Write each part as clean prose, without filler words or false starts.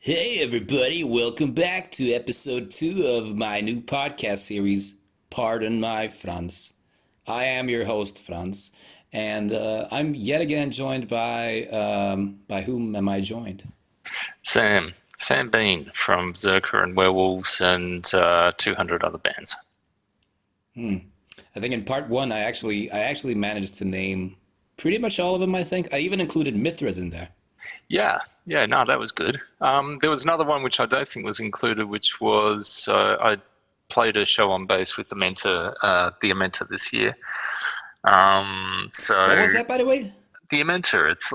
Hey, everybody, welcome back to episode 2 of my new podcast series, Pardon My Franz. I am your host, Franz, and I'm yet again joined by whom am I joined? Sam Bean from Berserker and Werewolves and 200 other bands. Hmm. I think in part 1, I actually managed to name pretty much all of them, I think. I even included Mithras in there. Yeah, no, that was good. There was another one which I don't think was included, which was I played a show on bass with the Amenta this year. What So was that, by the way? the Amenta, it's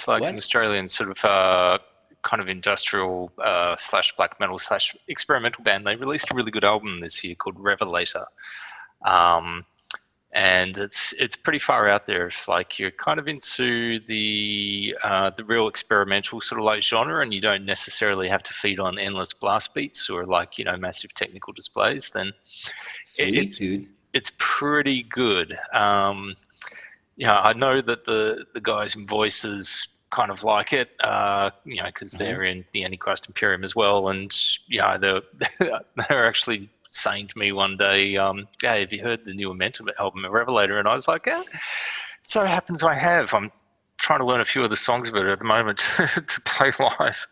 like an What? Australian sort of kind of industrial slash black metal slash experimental band. They released a really good album this year called Revelator. Um, and it's pretty far out there if like you're kind of into the real experimental sort of like genre and you don't necessarily have to feed on endless blast beats or like massive technical displays, then it, Sweet, it's dude. it's pretty good. I know that the guys in Voices kind of like it, because Uh-huh. they're in the Antichrist Imperium as well, and they're they're actually saying to me one day, "Hey, have you heard the new Amenta album, Revelator?" And I was like, "Yeah, it so happens I have. I'm trying to learn a few of the songs of it at the moment to play live."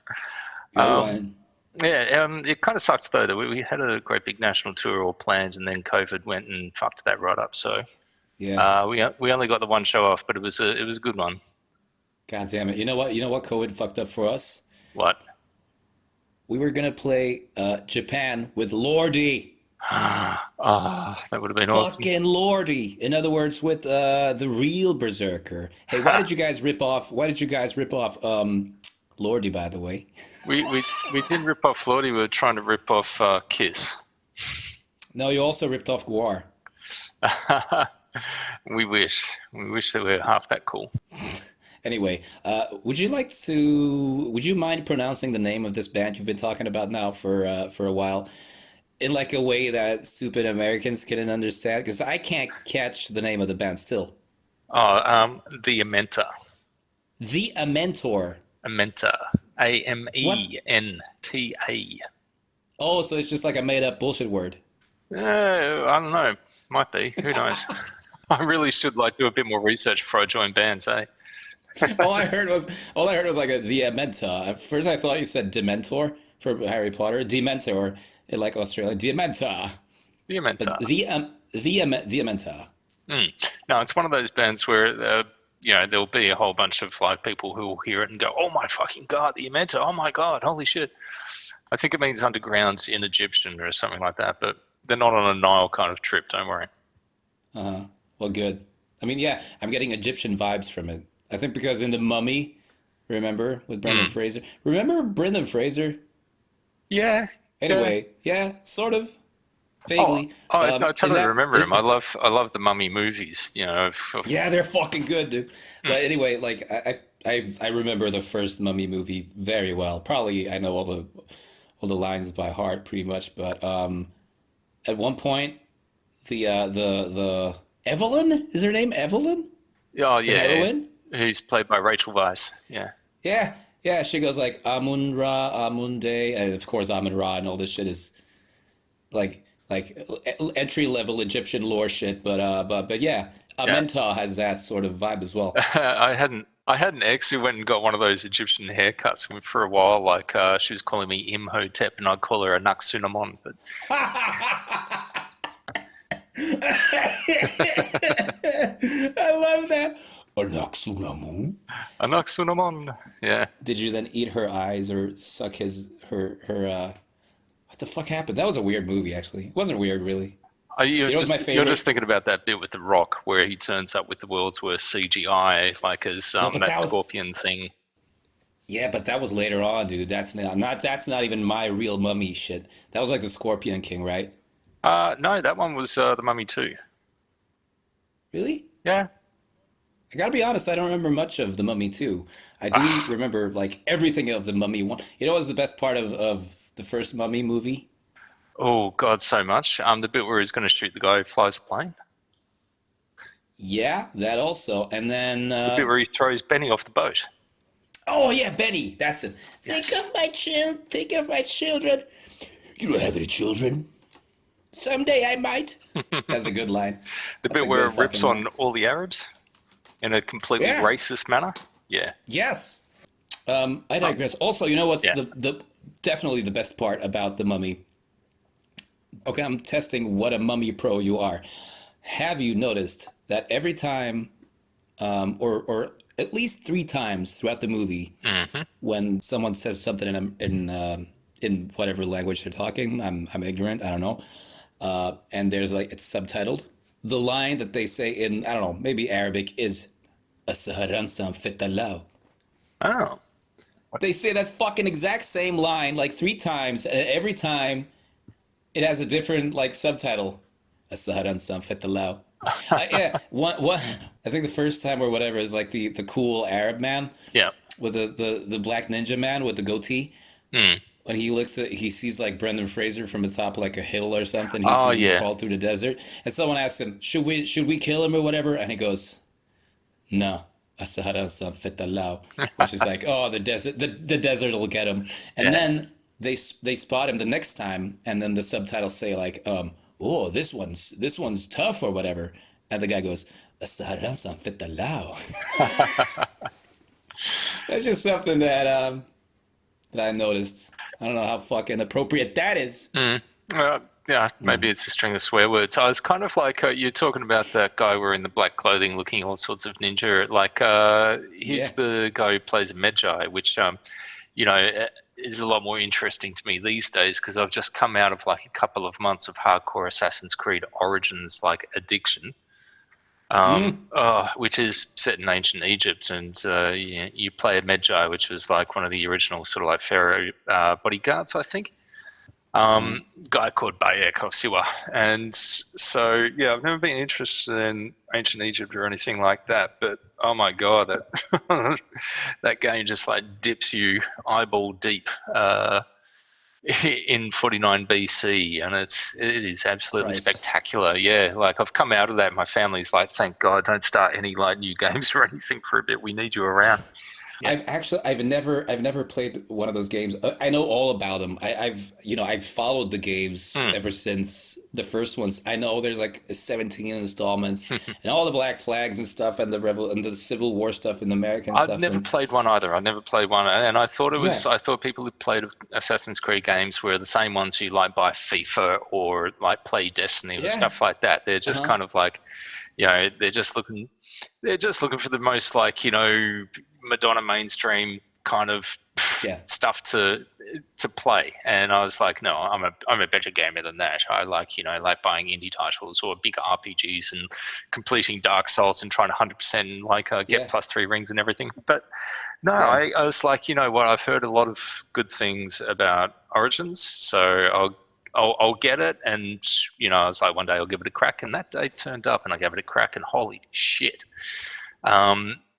Good Um, one. yeah, it kind of sucks though that we had a great big national tour all planned, and then COVID went and fucked that right up. So Fuck. Yeah. we only got the one show off, but it was a good one. God damn it. You know what? You know what COVID fucked up for us? What? We were gonna play Japan with Lordy. That would have been awesome. Fucking Lordy. In other words, with the real Berserker. Hey, why did you guys rip off? Why did you guys rip off Lordy? By the way, We didn't rip off Lordy. We were trying to rip off Kiss. no, you also ripped off Guar. We wish they were half that cool. Anyway, would you like to? Would you mind pronouncing the name of this band you've been talking about now for a while in like a way that stupid Americans can understand? Because I can't catch the name of the band still. The Amenta. The Amentor. Amenta. What? Amenta. Oh, so it's just like a made up bullshit word. I don't know. Might be. Who knows? I really should like do a bit more research before I join bands, eh? All I heard was like the Amenta. At first, I thought you said Dementor for Harry Potter. Dementor, in like Australian. Dementa. The But Amenta. the Amenta. Mm. No, it's one of those bands where there'll be a whole bunch of like people who will hear it and go, "Oh my fucking god, the Amenta! Oh my god, holy shit!" I think it means underground in Egyptian or something like that, but they're not on a Nile kind of trip. Don't worry. Uh-huh. Well, good. I mean, yeah, I'm getting Egyptian vibes from it. I think because in the Mummy, remember with Brendan Mm. Fraser. Remember Brendan Fraser? Yeah, yeah. Anyway, yeah, sort of Oh, vaguely. I In totally remember him. I love the Mummy movies. Yeah, they're fucking good, dude. Mm. But anyway, like I remember the first Mummy movie very well. Probably I know all the lines by heart pretty much. But at one point, the Evelyn, is her name Evelyn? Oh The yeah, heroine? he's played by Rachel Weisz. Yeah, Yeah, yeah. She goes like Amun Ra, Amun Day, and of course Amun Ra and all this shit is like entry level Egyptian lore shit. But yeah, yeah. Amenta has that sort of vibe as well. I had an ex who went and got one of those Egyptian haircuts for a while. Like she was calling me Imhotep, and I'd call her a Naxunamon. But I love that. Anaxunamu. a Naxunamon. Yeah. Did you then eat her eyes or suck his her what the fuck happened? That was a weird movie actually. It wasn't weird really. Are you You know what's my you're just favorite? thinking about that bit with the Rock where he turns up with the world's worst CGI, like as No, but that that was scorpion thing. yeah, but that was later on, dude. That's not even my real mummy shit. That was like the Scorpion King, right? No, that one was the Mummy 2. Really? Yeah. I gotta be honest, I don't remember much of the Mummy 2. I do remember like everything of the Mummy 1. You know what was the best part of the first Mummy movie? Oh God, so much. The bit where he's going to shoot the guy who flies the plane. Yeah, that also. And then The bit where he throws Benny off the boat. Oh yeah, Benny. That's it. Yes. Think of my children. You don't have any children. Someday I might. That's a good line. The That's bit a where good it rips fucking line. on all the Arabs in a completely Yeah. racist manner. Yeah. Yes. I Um, digress. Also, you know what's yeah. the definitely the best part about the Mummy? Okay, I'm testing what a Mummy pro you are. Have you noticed that every time, or at least three times throughout the movie, Hmm. when someone says something in whatever language they're talking, I'm ignorant. I don't know. And there's like it's subtitled. The line that they say in I don't know maybe Arabic is "Asaharan fitalau." Oh. They say that fucking exact same line like three times, and every time it has a different like subtitle. Asaharan fitalau. Yeah, one. I think the first time or whatever is like the cool Arab man Yeah. with the black ninja man with the goatee. Mm. When he sees like Brendan Fraser from atop like a hill or something. He Oh sees him yeah. crawl through the desert, and someone asks him, "Should we kill him or whatever?" And he goes, "No, Asahara san fitalau," which is like, "Oh, the desert will get him." And Yeah. then they spot him the next time, and then the subtitles say like, "Oh, this one's tough or whatever," and the guy goes, "Asahara san fitalau." That's just something that I noticed. I don't know how fucking appropriate that is. Mm. Yeah, maybe it's a string of swear words. I was kind of like you're talking about that guy wearing the black clothing, looking all sorts of ninja. Like he's Yeah. the guy who plays Medjay, which you know is a lot more interesting to me these days because I've just come out of like a couple of months of hardcore Assassin's Creed Origins like addiction. Which is set in ancient Egypt, and you play a Medjay, which was like one of the original sort of like pharaoh bodyguards, I think. Guy called Bayek of Siwa, and so yeah, I've never been interested in ancient Egypt or anything like that, but oh my god, that that game just like dips you eyeball deep in 49 BC, and it is absolutely Christ. spectacular. Yeah, like I've come out of that. My family's like, thank God, don't start any like new games or anything for a bit. We need you around. Yeah. I've never played one of those games. I know all about them. I've followed the games Mm. ever since the first ones. I know there's like 17 installments and all the Black Flags and stuff and the Civil War stuff and the American I've stuff never and played one either. I never played one, and I thought it yeah. was. I thought people who played Assassin's Creed games were the same ones who like buy FIFA or like play Destiny or Yeah. stuff like that. They're just Uh-huh. kind of like, they're just looking for the most like Madonna mainstream kind of Yeah. stuff to play. And I was like, no, I'm a better gamer than that. I like like buying indie titles or big RPGs and completing Dark Souls and trying to 100% like get Yeah. +3 rings and everything. But no, Yeah. I was like, you know what? I've heard a lot of good things about Origins, so I'll get it. And I was like, one day I'll give it a crack. And that day turned up, and I gave it a crack, and holy shit!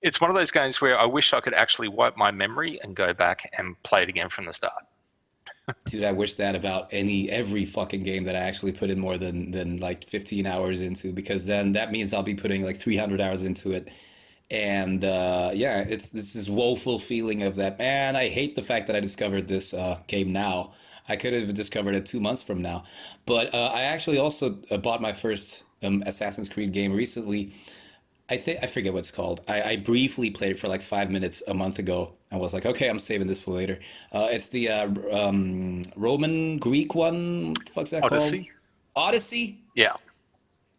It's one of those games where I wish I could actually wipe my memory and go back and play it again from the start. Dude, I wish that about every fucking game that I actually put in more than like 15 hours into because then that means I'll be putting like 300 hours into it. And yeah, it's this woeful feeling of that, man, I hate the fact that I discovered this game now. I could have discovered it 2 months from now. But I actually also bought my first Assassin's Creed game recently. I forget what it's called. I briefly played it for like 5 minutes a month ago. I was like, okay, I'm saving this for later. It's the Roman Greek one. What the fuck's that called? Odyssey? Odyssey? Yeah.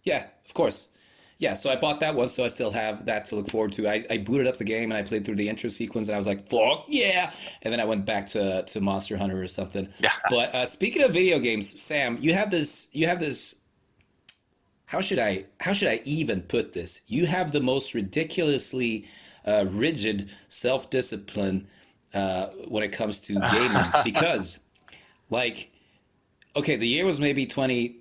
Yeah, of course. Yeah, so I bought that one, so I still have that to look forward to. I booted up the game and I played through the intro sequence, and I was like, "Fuck yeah!" And then I went back to Monster Hunter or something. Yeah. But speaking of video games, Sam, you have this. How should I even put this? You have the most ridiculously rigid self discipline when it comes to gaming because, like, okay, the year was maybe 20.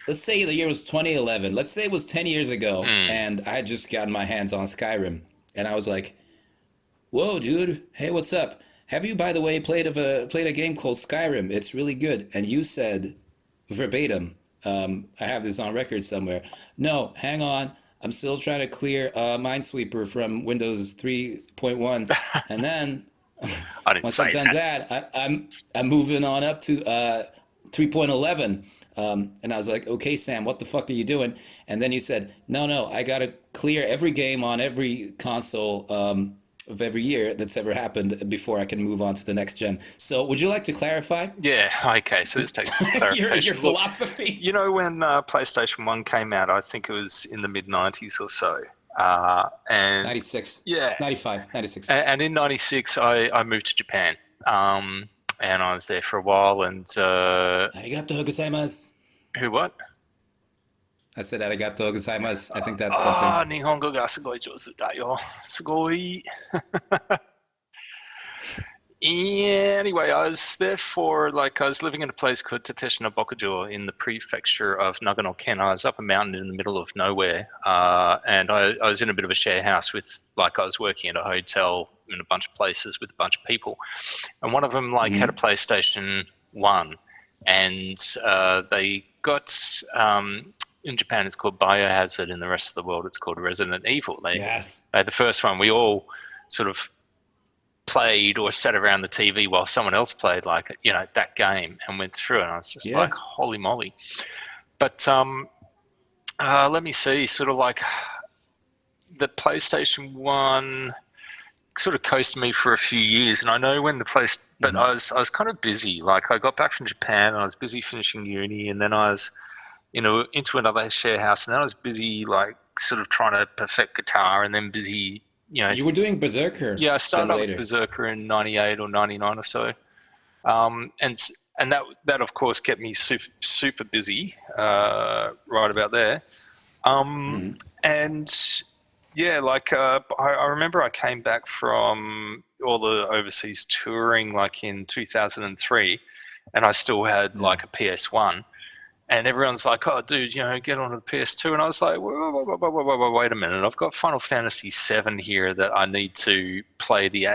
Let's say the year was 2011. Let's say it was 10 years ago, Mm. and I had just gotten my hands on Skyrim, and I was like, "Whoa, dude! Hey, what's up? Have you, by the way, played a game called Skyrim? It's really good." And you said, verbatim, I have this on record somewhere. No, hang on. I'm still trying to clear Minesweeper from Windows 3.1, and then I didn't once I've say done that. that, I'm moving on up to 3.11. And I was like, okay, Sam, what the fuck are you doing? And then you said, no, no, I gotta clear every game on every console of every year that's ever happened before I can move on to the next gen. So would you like to clarify Yeah, okay, so let's take a bit of your clarification. Look, philosophy? you know when PlayStation 1 came out, I think it was in the mid 90s or so. And 96, yeah, 95, 96. and in 96, I moved to Japan. And I was there for a while. And Arigato gozaimasu. who, what? I said arigato gozaimasu. I think that's something. Ah, Nihongo ga sugoi jouzu da yo. Sugoi. Yeah, anyway, I was there for I was living in a place called Tateshina Bokujo in the prefecture of Nagano-ken. I was up a mountain in the middle of nowhere, and I was in a bit of a share house with, I was working at a hotel in a bunch of places with a bunch of people, and one of them had a Hmm. PlayStation 1, and they got in Japan it's called Biohazard, in the rest of the world it's called Resident Evil. They Yes. had the first one. We all sort of played or sat around the TV while someone else played that game and went through it. And I was just like, Yeah. holy moly. But let me see, sort of the PlayStation 1 sort of coasted me for a few years. And I know when the place, but Hmm. I was kind of busy. I got back from Japan and I was busy finishing uni, and then I was, into another share house, and then I was busy, sort of trying to perfect guitar, and then busy, You were doing Berserker yeah, I then started out with later. Berserker in '98 or '99 or so, and that of course kept me super busy right about there. Hmm. And yeah, I remember I came back from all the overseas touring in 2003, and I still had Yeah. a PS1. And everyone's like, "Oh, dude, get onto the PS2." And I was like, "Wait a minute! I've got Final Fantasy VII here that I need to play the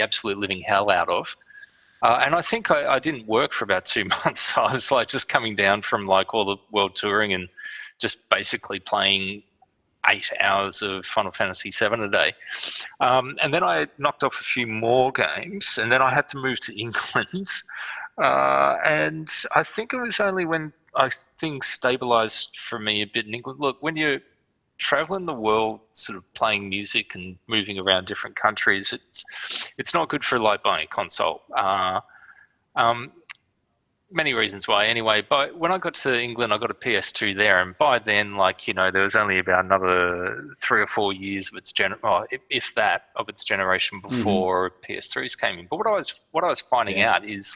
absolute living hell out of." And I think I didn't work for about 2 months. I was just coming down from all the world touring and just basically playing 8 hours of Final Fantasy VII a day. And then I knocked off a few more games, and then I had to move to England. And I think it was only when things stabilized for me a bit in England. Look, when you're traveling the world, sort of playing music and moving around different countries, it's not good for buying a console. Um, Many reasons why. Anyway, but when I got to England, I got a PS2 there, and by then, there was only about another 3 or 4 years of its if that, of its generation Hmm. before PS3s came in. But what I was finding Yeah. out is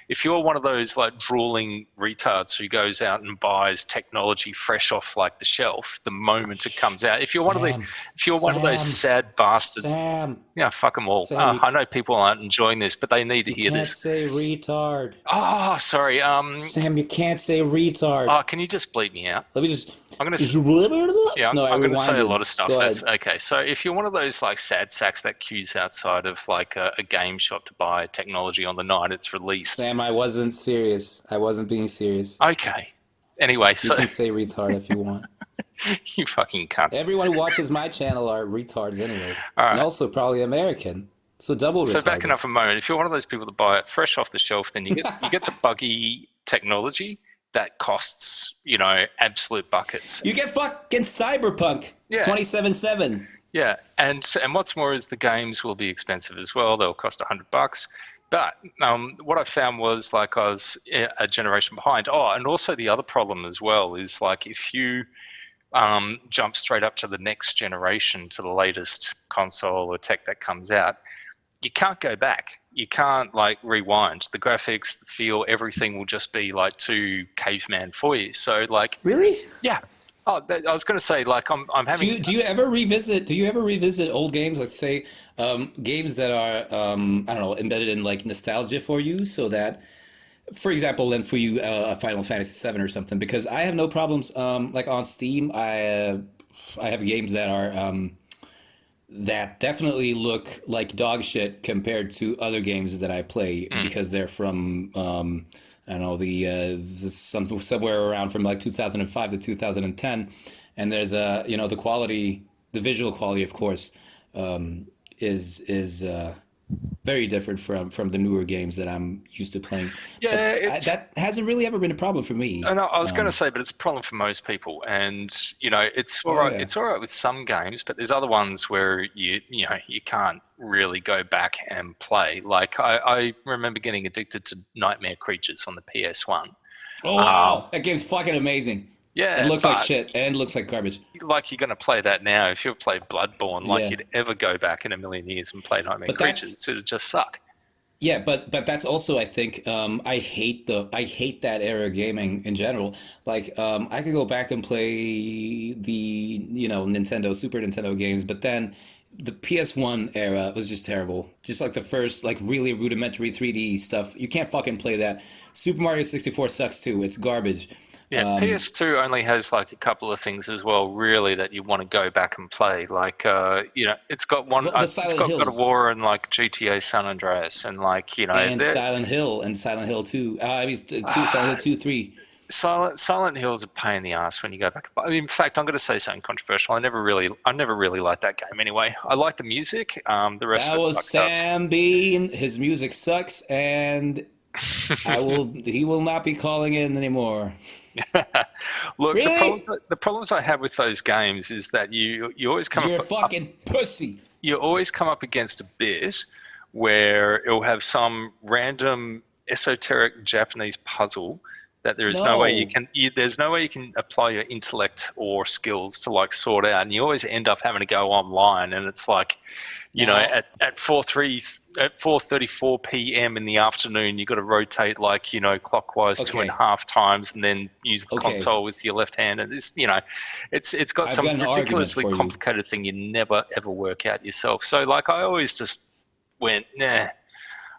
if you're one of those drooling retards who goes out and buys technology fresh off the shelf the moment it comes out, Sam, if you're one of those Sam, sad bastards, Sam, yeah, fuck them all. Sam. I know people aren't enjoying this, but they need to You hear can't this. say retard. Oh, sorry. Sam, you can't say retard. Oh, can you just bleep me out? Let me just. I'm gonna, yeah, No, I I'm gonna say a lot rewinded. of stuff. Go That's ahead. okay. So if you're one of those sad sacks that queues outside of a game shop to buy technology on the night it's released, Sam, I wasn't serious. I wasn't being serious. okay. Anyway, You so can say retard if you want. you fucking cunt. Everyone who watches my channel are retards anyway. All And right. also probably American. So double So backing retarded. up a moment, if you're one of those people that buy it fresh off the shelf, then you get the buggy technology that costs absolute buckets. You get fucking Cyberpunk Yeah, 27/7. yeah, and what's more is the games will be expensive as well. They'll cost $100. But what I found was I was a generation behind. Oh, and also the other problem as well is if you jump straight up to the next generation, to the latest console or tech that comes out, you can't go back. You can't rewind. The graphics, the feel, everything will just be too caveman for you. So Really? yeah. Oh, I was going to say I'm Do having. you do you ever revisit old games, let's say games that are I don't know, embedded in nostalgia for you, so that for example, then for you, a Final Fantasy VII or something, because I have no problems. On Steam, I have games that are that definitely look like dog shit compared to other games that I play Mm, because they're from I don't know somewhere around from 2005 to 2010, and there's a the quality, the visual quality, of course, is very different from the newer games that I'm used to playing. Yeah, But it's. that hasn't really ever been a problem for I me. know, I was going to say, but it's a problem for most people, and it's all Oh right. yeah. It's all right with some games, but there's other ones where you can't really go back and play. Like I remember getting addicted to Nightmare Creatures on the PS1. Oh Um, wow, that game's fucking amazing. It yeah, looks like but shit and looks like garbage. like you're going to play that now. If you've played Bloodborne, like Yeah, you'd ever go back in a million years and play Nightmare but that's Creatures, it'd just suck. yeah, but that's also I think I hate that era of gaming in general. Like I could go back and play the Nintendo Super Nintendo games, but then the PS1 era was just terrible. Just like the first like really rudimentary 3D stuff. You can't fucking play that. Super Mario 64 sucks too. It's garbage. Yeah, PS2 only has like a couple of things as well, really, that you want to go back and play. Like, it's got The it's Silent got God of Hills War and like GTA San Andreas, and like, and Silent Hill 2. I mean two Silent Hill 2 3. Silent Hill is a pain in the ass when you go back. In fact, I'm going to say something controversial. I never really liked that game. Anyway, I like the music. The rest That of it was sucks up. Sam Bean. His music sucks, and he will not be calling in anymore. Look, Really? the problems I have with those games is that you always Because come you're a up fucking pussy. you always come up against a bit where it'll have some random esoteric Japanese puzzle that No. there's no way you can apply your intellect or skills to like sort out, and you always end up having to go online, and it's like, Now, at 4:34 p.m. in the afternoon, you got to rotate like clockwise two and a okay. half times, and then use the Okay. console with your left hand, and it's got I've got some an argument ridiculously for you. complicated thing you never ever work out yourself. So like I always just went nah.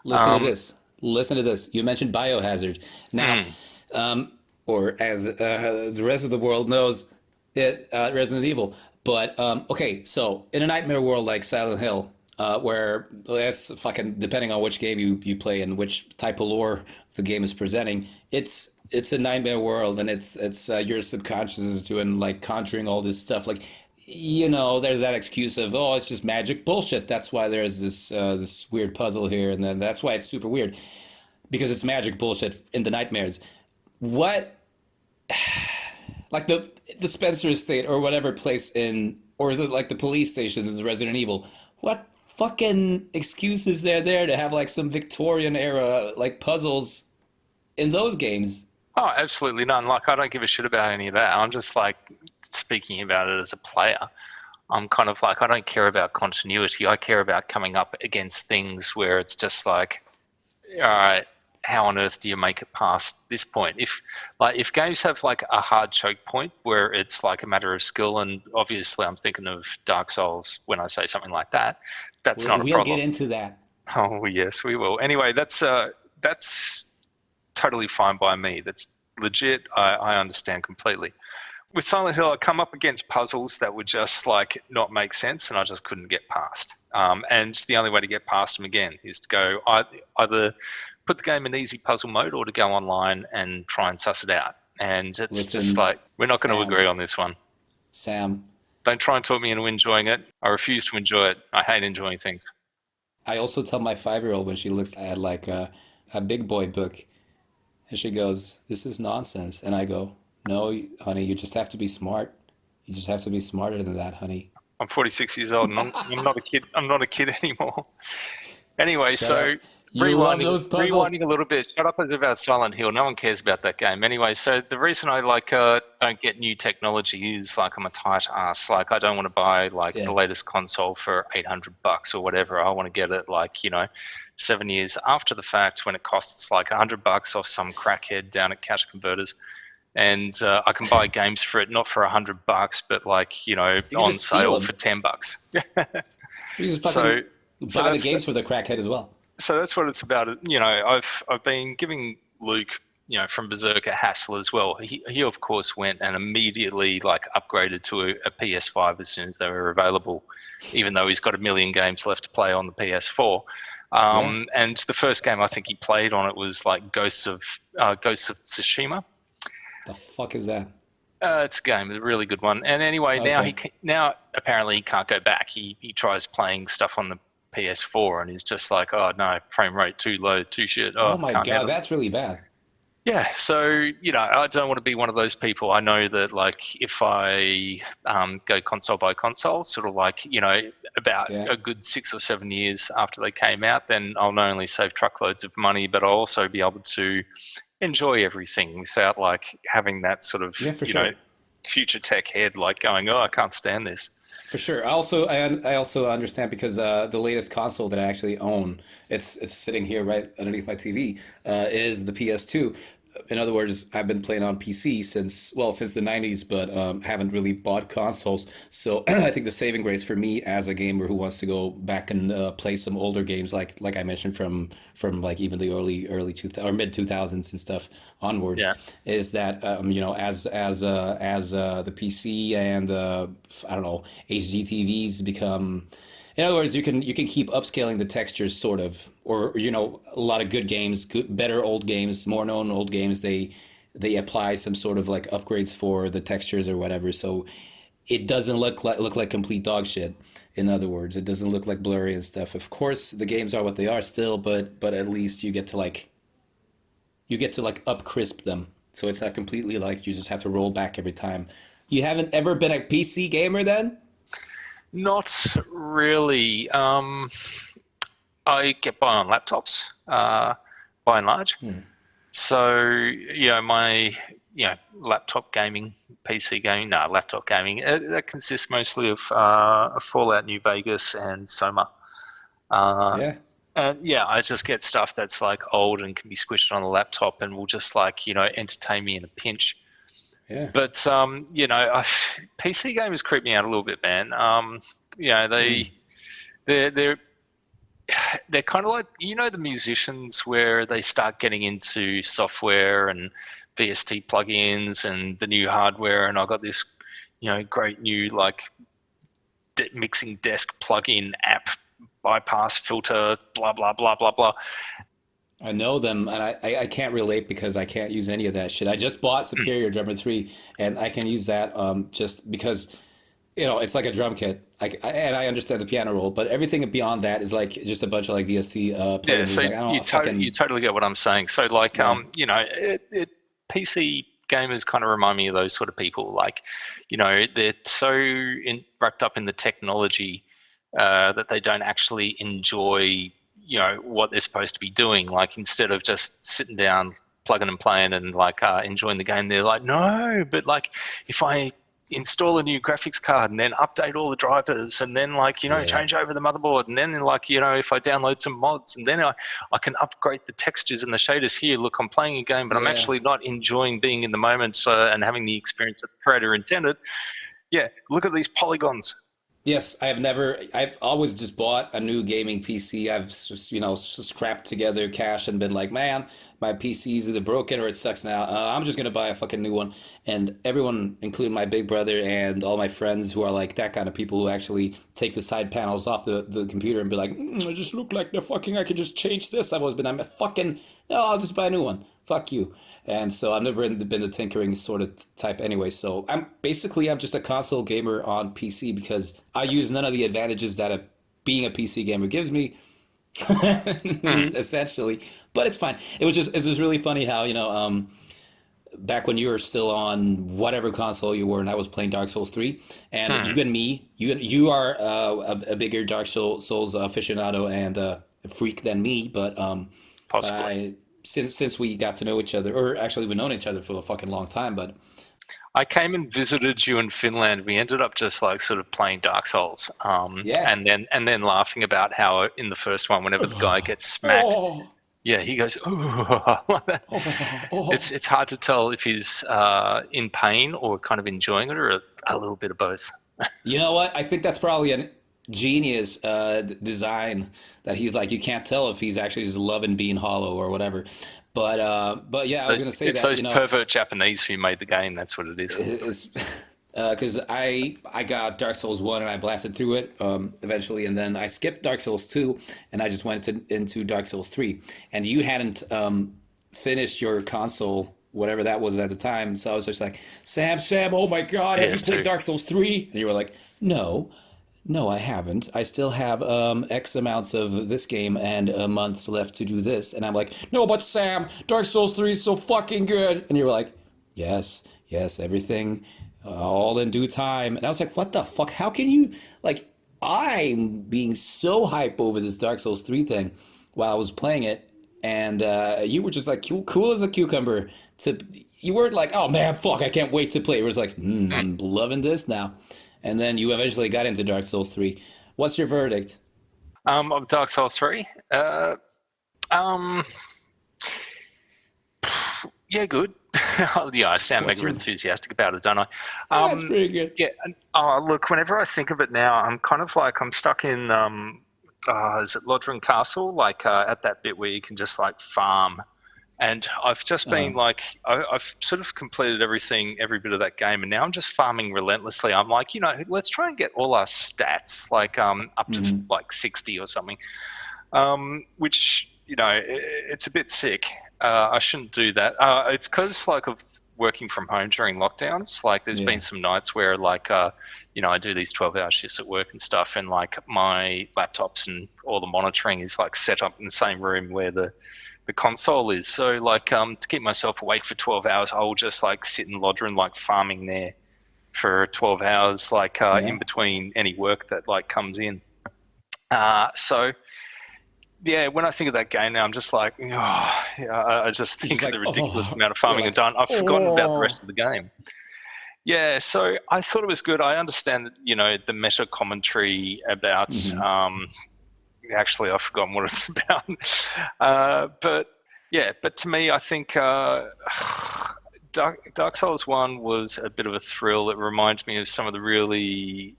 Listen to Um, this. Listen to this. You mentioned Biohazard. Now, mm, or as the rest of the world knows, Resident Evil. But okay, so in a nightmare world like Silent Hill, where that's fucking depending on which game you play and which type of lore the game is presenting, it's a nightmare world, and it's your subconscious is doing like conjuring all this stuff. Like there's that excuse of it's just magic bullshit. That's why there's this weird puzzle here, and then that's why it's super weird because it's magic bullshit in the nightmares. What like the Spencer Estate or whatever place in or the police stations in Resident Evil. What fucking excuse is there to have like some Victorian era like puzzles in those games? oh, absolutely none. Like I don't give a shit about any of that. I'm just like speaking about it as a player. I'm kind of like I don't care about continuity. I care about coming up against things where it's just like, all right, how on earth do you make it past this point? If games have like a hard choke point where it's like a matter of skill, and obviously I'm thinking of Dark Souls when I say something like that, that's not a We'll get problem. into that. Oh yes, we will. Anyway, that's totally fine by me. That's legit. I understand completely. With Silent Hill, I come up against puzzles that would just like not make sense, and I just couldn't get past. And the only way to get past them again is to go either put the game in easy puzzle mode or to go online and try and suss it out. And it's just Listen, like we're not going to Sam, agree on this one. Sam. Don't try and talk me into enjoying it. I refuse to enjoy it. I hate enjoying things. I also tell my 5-year-old when she looks at like a big boy book and she goes, "This is nonsense," and I go, "No, honey, you just have to be smart. You just have to be smarter than that, honey." I'm 46 years old and I'm not a kid. I'm not a kid anymore. Anyway, Shut so up. You love those puzzles. rewinding a little bit. Shut up is about Silent Hill. No one cares about that game. Anyway, so the reason I like don't get new technology is like I'm a tight ass. Like I don't want to buy like the Yeah. latest console for $800 or whatever. I want to get it like 7 years after the fact when it costs like $100 off some crackhead down at Cash Converters, and I can buy games for it not for $100, but like You can on just steal sale for them. $10. You just So fucking so buy the that's games for the crackhead as well. what it's about. I've been giving Luke, from Berserker hassle as well. He of course went and immediately like upgraded to a PS5 as soon as they were available, even though he's got a million games left to play on the PS4. Yeah. And the first game I think he played on it was like Ghosts of Tsushima. The fuck is that? It's a game, a really good one. And anyway, Okay. now apparently he can't go back. He tries playing stuff on the PS4 and he's just like, oh no, frame rate too low, too shit. Oh Oh, my can't God, handle it. that's really bad. Yeah, so I don't want to be one of those people. I know that like if I go console by console, sort of like about Yeah, a good 6 or 7 years after they came out, then I'll not only save truckloads of money, but I'll also be able to enjoy everything without like having that sort of yeah, for sure. future tech head like going, oh, I can't stand this. For sure. I also understand because the latest console that I actually own, it's sitting here right underneath my TV, is the PS2. In other words, I've been playing on PC since the 90s, but haven't really bought consoles. So I think the saving grace for me as a gamer who wants to go back and play some older games, like I mentioned from like even the early two or mid 2000s and stuff onwards, Yeah. is that as the PC and I don't know, HD TVs become, in other words, you can keep upscaling the textures sort of, or a lot of good games, better old games, more known old games, they apply some sort of like upgrades for the textures or whatever, so it doesn't look like complete dog shit. In other words, it doesn't look like blurry and stuff. Of course, the games are what they are still, but at least you get to like up crisp them, so it's not completely like you just have to roll back every time. You haven't ever been a PC gamer then? Not really. I get by on laptops, by and large. Hmm. So, my laptop gaming, PC gaming, no, laptop gaming, that consists mostly of Fallout New Vegas and Soma. Uh, Yeah, and yeah, I just get stuff that's like old and can be squished on a laptop and will just like, entertain me in a pinch. yeah. But, PC gamers creep me out a little bit, man. Hmm. They're, they're, they're kind of like the musicians where they start getting into software and VST plugins and the new hardware, and I got this great new like mixing desk plugin app, bypass filter, blah blah blah blah blah. I know them, and I can't relate because I can't use any of that shit. I just bought Superior Drummer 3, and I can use that just because it's like a drum kit. And I understand the piano roll, but everything beyond that is like just a bunch of like VST Yeah, plugins. so It's like I you don't you fucking totally get what I'm saying. So like yeah. PC gamers kind of remind me of those sort of people. Like, they're so wrapped up in the technology that they don't actually enjoy what they're supposed to be doing. Like instead of just sitting down, plugging and playing and like enjoying the game, they're like, no, but like if I install a new graphics card and then update all the drivers and then like Yeah. change over the motherboard and then like if I download some mods and then I can upgrade the textures and the shaders here, look, I'm playing a game but I'm Yeah. actually not enjoying being in the moment and having the experience that the creator intended. Yeah, look at these polygons. Yes, I've always just bought a new gaming PC. I've scrapped together cash and been like, man, my PC is either broken or it sucks now. I'm just gonna buy a fucking new one. And everyone, including my big brother and all my friends who are like that kind of people who actually take the side panels off the computer and be like, I just look like the fucking, I could just change this. I'm a fucking, no, I'll just buy a new one. Fuck you. And so I've never been the tinkering sort of type anyway. So I'm just a console gamer on PC because I use none of the advantages that being a PC gamer gives me, Hmm. essentially. But it's fine. It was really funny how back when you were still on whatever console you were, and I was playing Dark Souls 3, and Hmm. you and me, you are a bigger Dark Souls aficionado and freak than me, but Possibly. I since we got to know each other, or actually we've known each other for a fucking long time, but I came and visited you in Finland. We ended up just like sort of playing Dark Souls, yeah. and then laughing about how in the first one, whenever the guy gets smacked, Oh, yeah, he goes, "Ooh," like that. oh, It's oh. hard to tell if he's in pain or kind of enjoying it, or a little bit of both. You know what? I think that's probably a genius design that he's like, you can't tell if he's actually just loving being hollow or whatever. But yeah, I So was gonna say it's that those pervert Japanese who made the game. That's what it is. it's because I got Dark Souls 1 and I blasted through it eventually, and then I skipped Dark Souls 2 and I just went into Dark Souls 3. And you hadn't finished your console. whatever that was at the time. So I was just like, Sam, oh my God, have Yeah, you played too. Dark Souls 3? And you were like, no, no, I haven't. I still have X amounts of this game and months left to do this. And I'm like, no, but Sam, Dark Souls 3 is so fucking good. And you were like, yes, yes, everything all in due time. And I was like, what the fuck? How can you, like, I'm being so hype over this Dark Souls 3 thing while I was playing it. And you were just like cool as a cucumber. To You weren't like, oh man, fuck, I can't wait to play. You were just like, Mm. I'm loving this now. And then you eventually got into Dark Souls 3. What's your verdict? Of Dark Souls 3. Um, yeah, good. Yeah, I sound What's mega your enthusiastic about it, don't I? That's pretty good. Yeah. Look, whenever I think of it now, I'm kind of like I'm stuck in. Is it Lodrin Castle? Like at that bit where you can just like farm. And I've just been Uh, like, I've sort of completed everything, every bit of that game, and now I'm just farming relentlessly. I'm like, let's try and get all our stats like up to mhm. like 60 or something, which it's a bit sick. I shouldn't do that. It's because like of working from home during lockdowns. Like, there's Yeah. been some nights where like I do these 12-hour shifts at work and stuff, and like my laptops and all the monitoring is like set up in the same room where the console is. So like to keep myself awake for 12 hours, I'll just like sit in Lodrin like farming there for 12 hours, like in Yeah. between any work that like comes in. So yeah, when I think of that game now, I'm just like, oh, yeah, I just You're just think of the like, ridiculous oh, amount of you're farming I've like, done. I've forgotten about the oh. rest of the game. Yeah, so I thought it was good. I understand that, the meta commentary about, Hmm. actually, I've forgotten what it's about. But yeah, but to me, I think Dark Souls 1 was a bit of a thrill. It reminds me of some of the really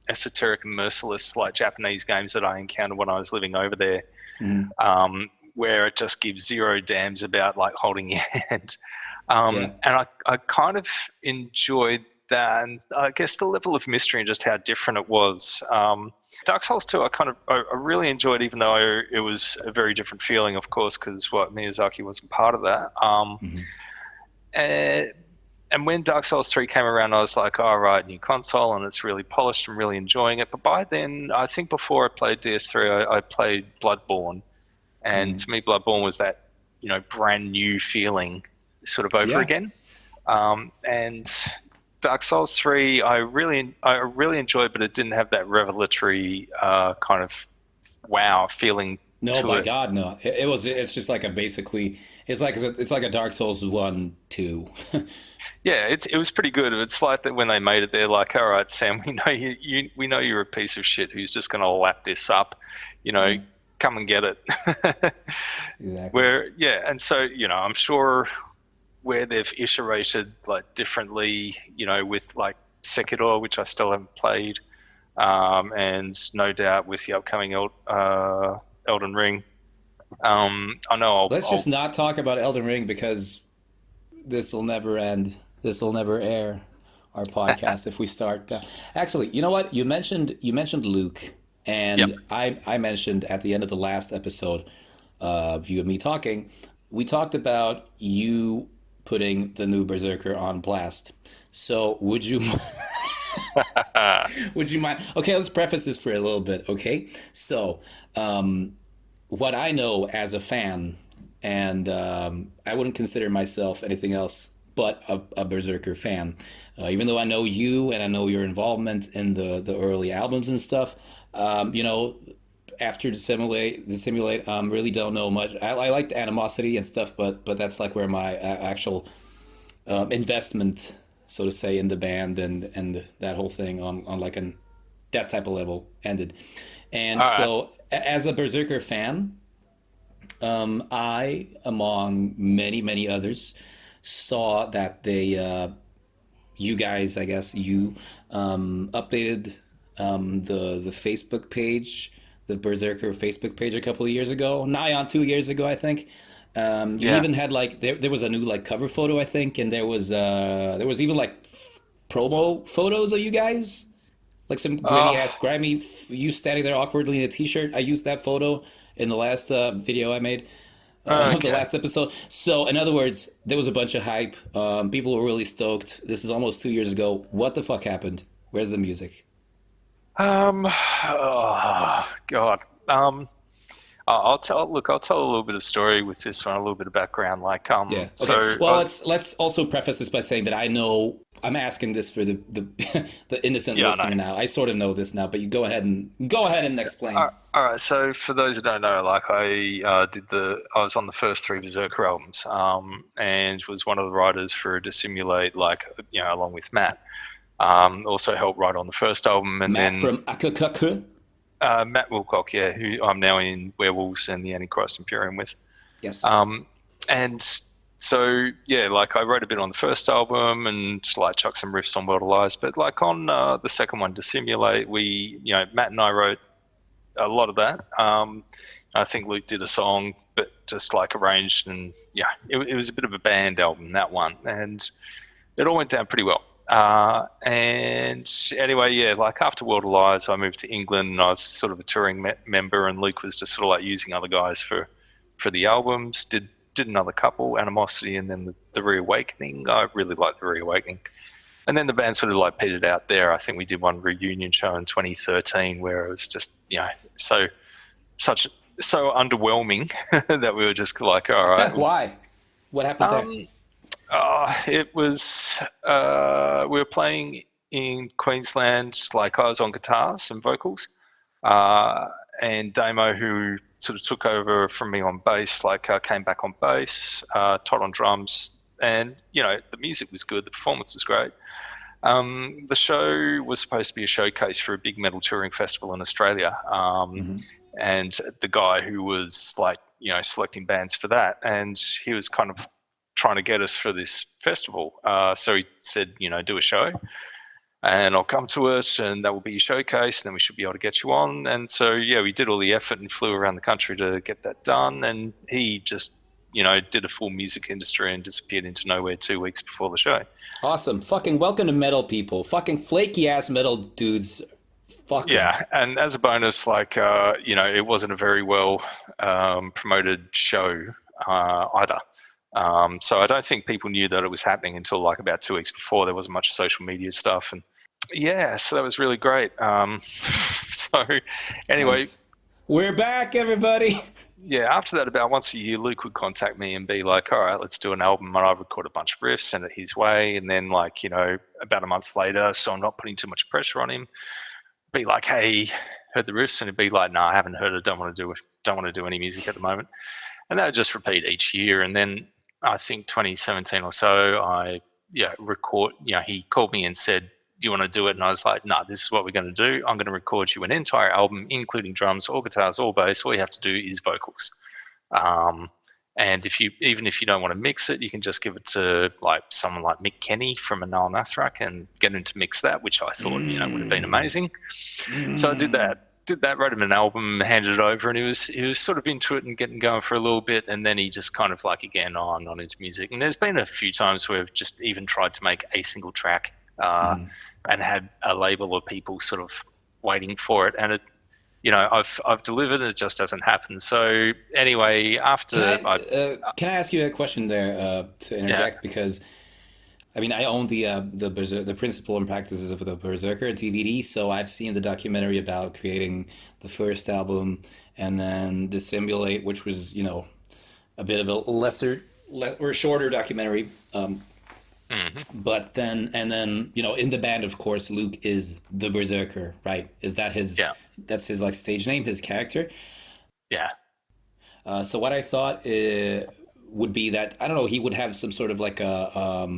esoteric and merciless like Japanese games that I encountered when I was living over there, Hmm. where it just gives zero damns about like holding your hand. Yeah. And I kind of enjoyed that, and I guess the level of mystery and just how different it was. Dark Souls 2, I really enjoyed, even though it was a very different feeling, of course, because what Miyazaki wasn't part of that. Hmm. And, and when Dark Souls 3 came around, I was like, all right, new console, and it's really polished and really enjoying it. But by then, I think before I played DS3, I played Bloodborne. And Hmm. to me, Bloodborne was that, brand new feeling sort of over Yeah. again. And Dark Souls 3, I really enjoyed, but it didn't have that revelatory kind of wow feeling No, to by it. God, no. It's just like a basically. It's like a Dark Souls 1, 2. Yeah, it was pretty good. It's like that when they made it, they're like, "All right, Sam, we know we know you're a piece of shit who's just going to lap this up, you know, Yeah. come and get it." Exactly. Where yeah, and so I'm sure where they've iterated like differently, with like Sekiro, which I still haven't played, and no doubt with the upcoming Elden Ring. I know Let's just I'll not talk about Elden Ring because this will never end. This will never air. Our podcast if we start. Actually, you know what? You mentioned Luke, yep. and I mentioned at the end of the last episode of you and me talking. We talked about you putting the new Berserker on blast. So would you mind? Okay, let's preface this for a little bit. Okay, so what I know as a fan, and I wouldn't consider myself anything else but a Berserker fan. Even though I know you and I know your involvement in the early albums and stuff, you know, after the simulate, really don't know much. I like the animosity and stuff, but that's like where my actual investment, so to say, in the band and that whole thing on like an that type of level ended. And All right. so, as a Berserker fan, I, among many others, saw that you guys, I guess, you updated the Facebook page, the Berserker Facebook page a couple of years ago, nigh on 2 years ago, I think. You Yeah. even had like there was a new like cover photo, I think, and there was even like promo photos of you guys, like some gritty Oh, ass you standing there awkwardly in a t-shirt. I used that photo in the last video I made. of the Okay. last episode. So, in other words, there was a bunch of hype. People were really stoked. This is almost 2 years ago. What the fuck happened? Where's the music? Oh, God. I'll tell. Look, I'll tell a little bit of story with this one, a little bit of background. Yeah. Okay. So Well, let's also preface this by saying that I know I'm asking this for the the innocent yeah, I know. listener now. I sort of know this now, but you go ahead and explain. All right. So for those who don't know, like I was on the first three Berserker albums, and was one of the writers for Dissimulate, like along with Matt. Also helped write on the first album, and Matt then from Akakaka. Matt Wilcock, yeah, who I'm now in Werewolves and the Antichrist Imperium with. Yes. And so yeah, like I wrote a bit on the first album and just like chucked some riffs on World of Lies, but like on the second one, Dissimulate, Matt and I wrote a lot of that. I think Luke did a song, but just like arranged, and yeah, it was a bit of a band album, that one, and it all went down pretty well. And anyway, yeah, like after World of Lies, I moved to England, and I was sort of a touring member, and Luke was just sort of like using other guys for the albums. Did another couple, Animosity, and then the Reawakening. I really liked the Reawakening. And then the band sort of like petered out there. I think we did one reunion show in 2013 where it was just, so underwhelming that we were just like, all right. Why? What happened there? It was, we were playing in Queensland, like I was on guitars and vocals, and Damo, who sort of took over from me on bass, came back on bass, Todd on drums, and, the music was good, the performance was great. The show was supposed to be a showcase for a big metal touring festival in Australia. And the guy who was selecting bands for that, and he was kind of trying to get us for this festival. So he said, do a show and I'll come to it and that will be your showcase and then we should be able to get you on. And so, yeah, we did all the effort and flew around the country to get that done. And he just, did a full music industry and disappeared into nowhere 2 weeks before the show. Awesome. Fucking welcome to metal, people. Fucking flaky ass metal dudes. Fuck 'em. Yeah, and as a bonus, it wasn't a very well promoted show either. So I don't think people knew that it was happening until like about 2 weeks before. There wasn't much social media stuff, and yeah, so that was really great. So anyway, Nice. We're back, everybody. yeah, after that, about once a year, Luke would contact me and be like, all right, let's do an album. And I'd record a bunch of riffs, send it his way. And then about a month later, so I'm not putting too much pressure on him, be like, hey, heard the riffs? And he'd be like, no, I haven't heard it. Don't want to do any music at the moment. And that would just repeat each year. And then I think 2017 or so, he called me and said, do you want to do it? And I was like, no, this is what we're going to do. I'm going to record you an entire album, including drums or guitars or bass. All you have to do is vocals. And even if you don't want to mix it, you can just give it to like someone like Mick Kenny from Anal Nathrak and get him to mix that, which I thought, would have been amazing. So I did that, wrote him an album, handed it over, and he was sort of into it and getting going for a little bit, and then he just kind of like, again, oh, I'm not into music. And there's been a few times where I've just even tried to make a single track and had a label of people sort of waiting for it, and it, I've delivered, it just doesn't happen. So anyway, after Can I ask you a question there to interject? Because I mean, I own the principle and practices of the Berserker DVD, so I've seen the documentary about creating the first album and then Dissimulate, which was a bit of a or shorter documentary. But then in the band, of course, Luke is the Berserker, right? Is that his? Yeah. That's his like stage name, his character. yeah. So what I thought would be that I don't know, he would have some sort of like a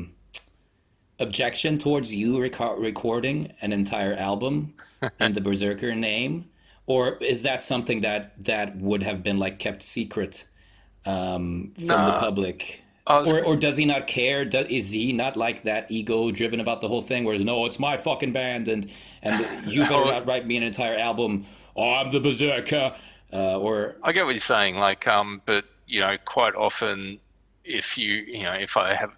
objection towards you recording an entire album in the Berserker name, or is that something that would have been like kept secret from the public? Or does he not care? Is he not like that ego-driven about the whole thing? Whereas, no, it's my fucking band, and you better not write me an entire album. Oh, I'm the Berserker. Or I get what you're saying, but quite often, if I have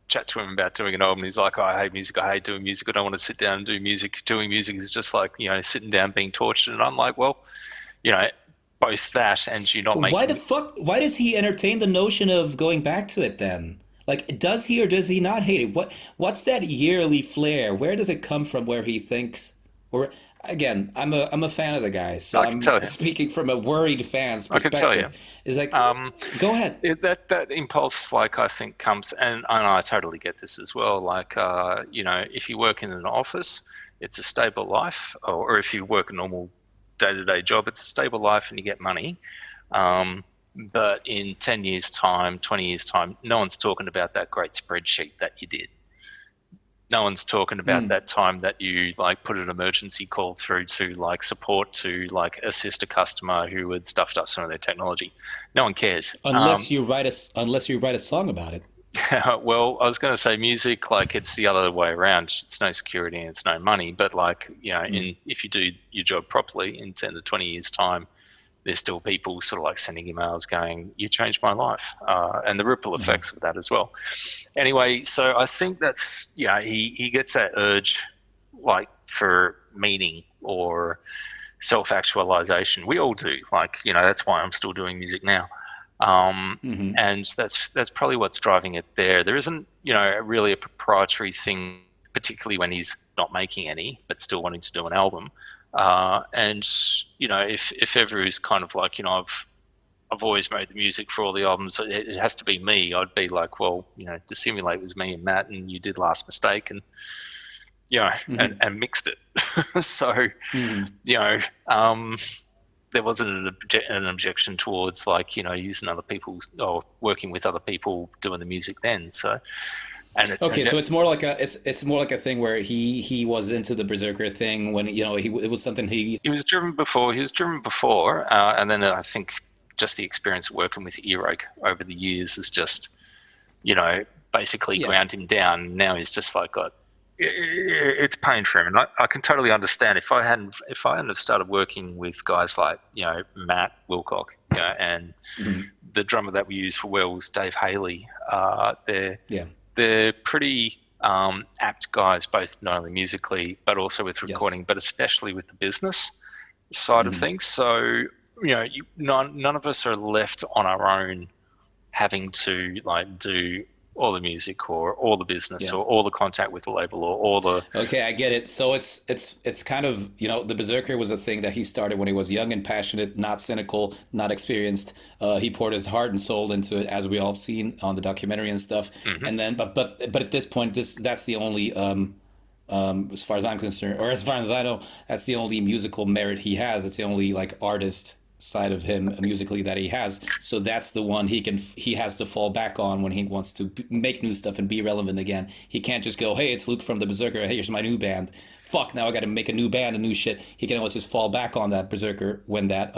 chat to him about doing an album, he's like, oh, I hate music, I hate doing music, I don't want to sit down and do music. Doing music is just like sitting down being tortured, and I'm like, well, both that and you're not Why the making. fuck? Why does he entertain the notion of going back to it then? Like, does he or does he not hate it? What's that yearly flair? Where does it come from? Where he thinks, or again, I'm a fan of the guy, so I can I'm tell you. speaking from a worried fan's I can tell you. perspective. Is like, Um, go ahead. that impulse, like I think, comes, and I totally get this as well. Like, if you work in an office, it's a stable life, or if you work a normal day-to-day job, it's a stable life, and you get money. But in 10 years' time, 20 years' time, no one's talking about that great spreadsheet that you did. No one's talking about Hmm. that time that you like put an emergency call through to like support to like assist a customer who had stuffed up some of their technology. No one cares. Unless you write a song about it. Well, I was going to say music, like it's the other way around. It's no security and it's no money. But like, Hmm. if you do your job properly in 10 to 20 years time, there's still people sort of like sending emails going, you changed my life, and the ripple Uh-huh. effects of that as well. Anyway, so I think that's, he gets that urge like for meaning or self-actualization. We all do. Like, that's why I'm still doing music now. Um, Hmm. and that's probably what's driving it there. There isn't, really a proprietary thing, particularly when he's not making any, but still wanting to do an album. And if ever is kind of like, I've always made the music for all the albums. It has to be me. I'd be like, well, Dissimulate was me and Matt, and you did Last Mistake, and Hmm. and mixed it. So Hmm. you know, um, there wasn't an objection towards like using other people's or working with other people doing the music then. So and it Okay, turned so out it's more like a thing where he was into the Berserker thing when it was something he. he was driven before. He was driven before, and then I think just the experience of working with Earache over the years has just you know basically Yeah. ground him down. Now he's just like got it's pain for him, and I can totally understand if I hadn't have started working with guys like Matt Wilcock, and Hmm. the drummer that we use for Wells, Dave Haley. They're Yeah. they're pretty apt guys, both not only musically but also with Yes. recording, but especially with the business side of Hmm. things. So none of us are left on our own having to like do all the music or all the business Yeah. or all the contact with the label or all the Okay, I get it. So it's kind of, the Berserker was a thing that he started when he was young and passionate, not cynical, not experienced. He poured his heart and soul into it, as we all have seen on the documentary and stuff. Mhm. And then, but at this point, that's the only, as far as I'm concerned, or as far as I know, that's the only musical merit he has. It's the only like artist side of him musically that he has. So that's the one he has to fall back on when he wants to make new stuff and be relevant again. He can't just go, hey, it's Luke from the Berserker. Hey, here's my new band. Fuck, now I got to make a new band, a new shit. He can always just fall back on that Berserker when that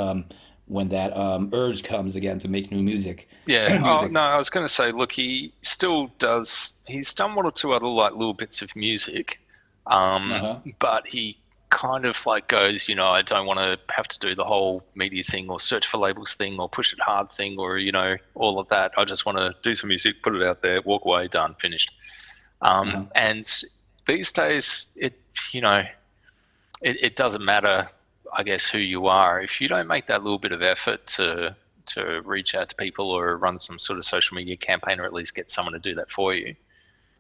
urge comes again to make new music. Yeah. Oh music. no, I was going to say, look, he still does. He's done one or two other like little bits of music, Uh huh. but he kind of like goes, I don't want to have to do the whole media thing or search for labels thing or push it hard thing or all of that. I just want to do some music, put it out there, walk away, done, finished. Uh huh. And these days, it doesn't matter, I guess, who you are. If you don't make that little bit of effort to reach out to people or run some sort of social media campaign or at least get someone to do that for you,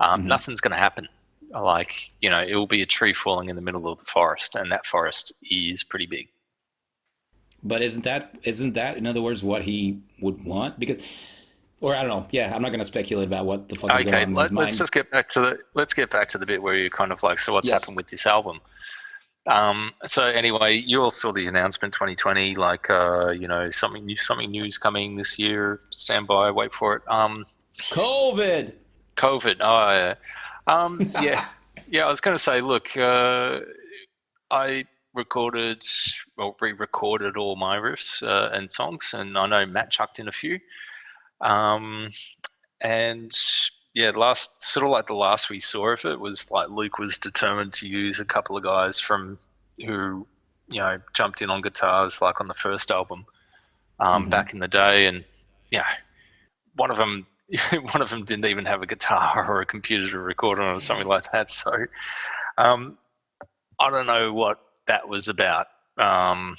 Hmm. nothing's going to happen. Like, it will be a tree falling in the middle of the forest, and that forest is pretty big. But isn't that in other words what he would want? Because, or I don't know. Yeah, I'm not gonna speculate about what the fuck is going Okay, on in his let's mind. just get back to the bit where you're kind of like, so what's Yes. happened with this album? So anyway, you all saw the announcement 2020, like something new is coming this year. Stand by, wait for it. COVID. COVID. Oh, yeah. Yeah, yeah. I was going to say, look, I recorded or re-recorded all my riffs and songs, and I know Matt chucked in a few. Um, and yeah, the last we saw of it was like Luke was determined to use a couple of guys from who jumped in on guitars like on the first album Hmm. back in the day, and yeah, one of them one of them didn't even have a guitar or a computer to record on or something like that. So um, I don't know what that was about. Um,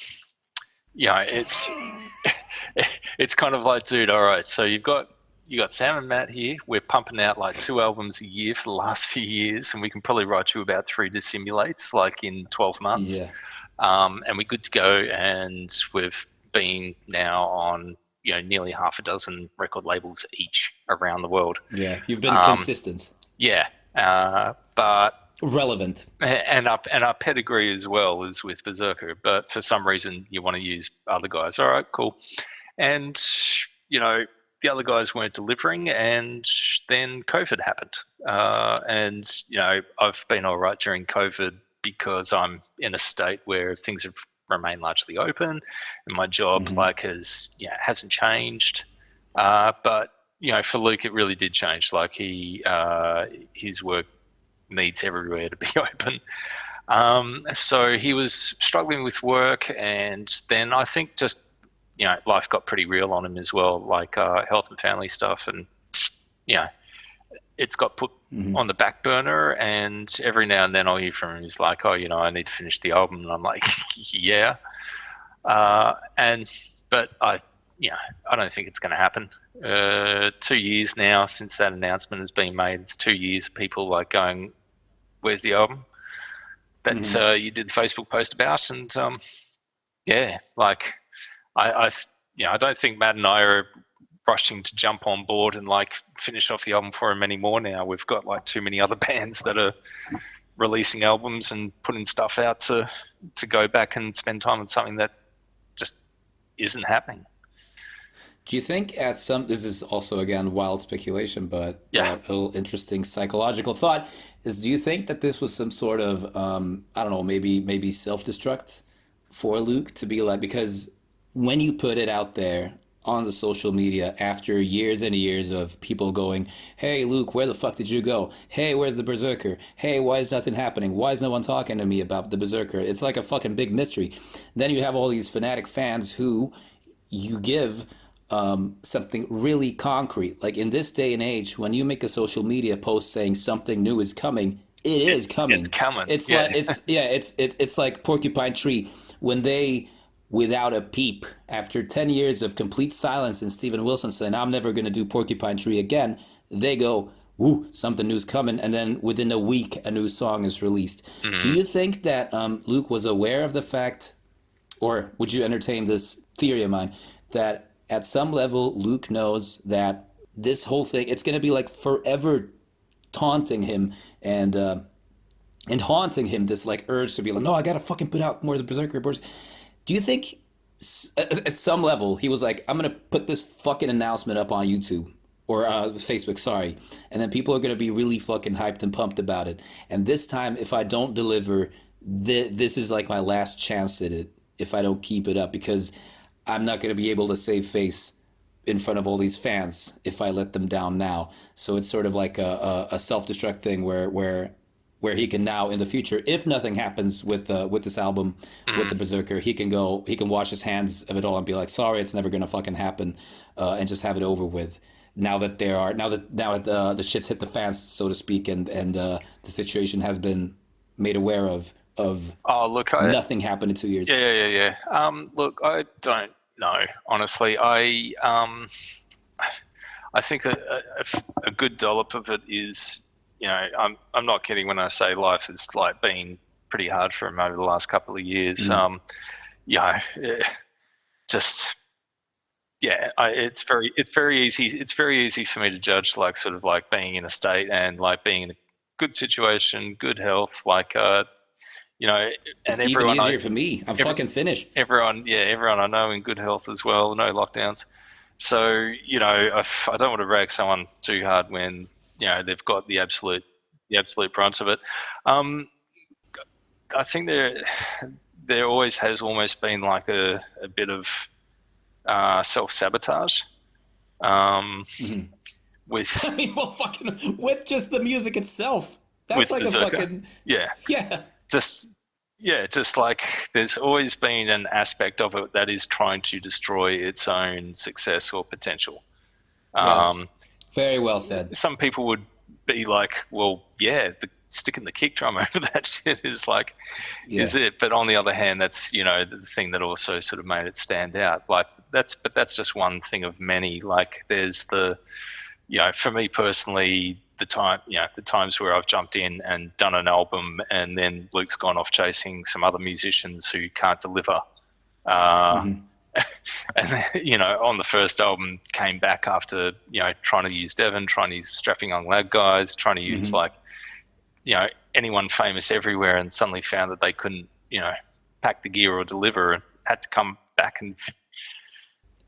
it's it's kind of like, dude, all right, so you got Sam and Matt here. We're pumping out like 2 albums a year for the last few years, and we can probably write you about 3 dissimulates like in 12 months. Yeah. And we're good to go. And we've been now on nearly half a dozen record labels each around the world. Yeah. You've been Um, consistent, yeah, but relevant. and our pedigree as well is with Berserker. But for some reason, you want to use other guys. All right, cool. And the other guys weren't delivering, and then COVID happened. And I've been all right during COVID because I'm in a state where things have remained largely open, and my job Hmm. hasn't changed. But for Luke, it really did change. Like his work needs everywhere to be open. So he was struggling with work, and then I think just life got pretty real on him as well, like health and family stuff, and you know, it's got put Hmm. on the back burner. And every now and then I'll hear from him. He's like, "Oh, I need to finish the album," and I'm like, "Yeah." And but I don't think it's going to happen. 2 years now since that announcement has been made. It's 2 years. People like going, "Where's the album that Hmm. you did the Facebook post about?" And yeah, like I don't think Matt and I are rushing to jump on board and like finish off the album for him anymore. Now we've got like too many other bands that are releasing albums and putting stuff out to go back and spend time on something that just isn't happening. Do you think at some, this is also again wild speculation, but Yeah. a little interesting psychological thought is, do you think that this was some sort of I don't know, maybe self-destruct for Luke to be like, because when you put it out there on the social media after years and years of people going, "Hey Luke, where the fuck did you go? Hey, where's the Berserker? Hey, why is nothing happening? Why is no one talking to me about the Berserker?" It's like a fucking big mystery. Then you have all these fanatic fans who you give something really concrete. Like in this day and age, when you make a social media post saying something new is coming, it is It's coming. coming. It's Yeah. like it's like Porcupine Tree when they, without a peep, after 10 years of complete silence and Steven Wilson saying, "I'm never gonna do Porcupine Tree again," they go, "Woo, something new's coming," and then within a week a new song is released. Do Mhm. you think that Luke was aware of the fact, or would you entertain this theory of mine, that at some level Luke knows that this whole thing, it's going to be like forever taunting him and haunting him, this like urge to be like, "No, I gotta fucking put out more of the Berserker Boys." Do you think at some level he was like, "I'm gonna put this fucking announcement up on YouTube or Facebook, sorry, and then people are gonna be really fucking hyped and pumped about it, and this time if I don't deliver, this is like my last chance at it if I don't keep it up, because I'm not gonna be able to save face in front of all these fans if I let them down now." So it's sort of like a self destruct thing where he can now in the future, if nothing happens with this album with the Mhm. Berserker, he can wash his hands of it all and be like, "Sorry, it's never gonna fucking happen," and just have it over with. Now that the shit's hit the fans, so to speak, and the situation has been made aware of Oh, look, nothing happened in 2 years. yeah, yeah, yeah, yeah. Look, I don't know, honestly. I think a good dollop of it is, I'm not kidding when I say life has like been pretty hard for him over the last couple of years. Mm. Just yeah, it's very easy for me to judge like sort of like being in a state and like being in a good situation, good health, like you know, It's and even easier for me. I'm every, fucking finished. everyone I know in good health as well, no lockdowns. So I don't want to rag someone too hard when they've got the absolute brunt of it. Um, I think there always has almost been like a bit of self-sabotage um, Mhm. with I mean, well, fucking with just the music itself. That's with like a Berserker. fucking Yeah, yeah. just just like there's always been an aspect of it that is trying to destroy its own success or potential. Yes. Um, Very well said. some people would be like, well, yeah, the sticking the kick drum over that shit is like, Yeah. is it? But on the other hand, that's, the thing that also sort of made it stand out. Like that's just one thing of many. Like there's for me personally, the times where I've jumped in and done an album, and then Luke's gone off chasing some other musicians who can't deliver. Uh, Hmm. and then, on the first album, came back after trying to use Devon, trying to use Strapping Young Lad Guys, trying to use Hmm. anyone famous everywhere, and suddenly found that they couldn't pack the gear or deliver, and had to come back and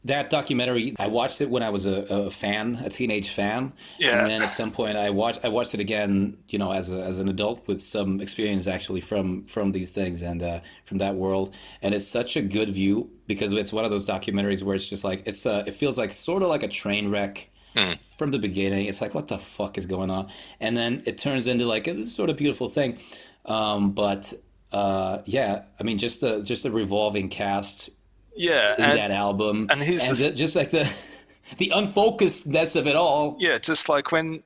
That documentary, I watched it when I was a fan, a teenage fan, and yeah. then at some point I watched it again, as an adult with some experience actually from these things and from that world, and it's such a good view because it's one of those documentaries where it's just like it feels like sort of like a train wreck Mm. from the beginning. It's like what the fuck is going on, and then it turns into like this sort of beautiful thing, but yeah, I mean just a revolving cast Yeah, in that album, and here's the and just like the the unfocusedness of it all. yeah, just like when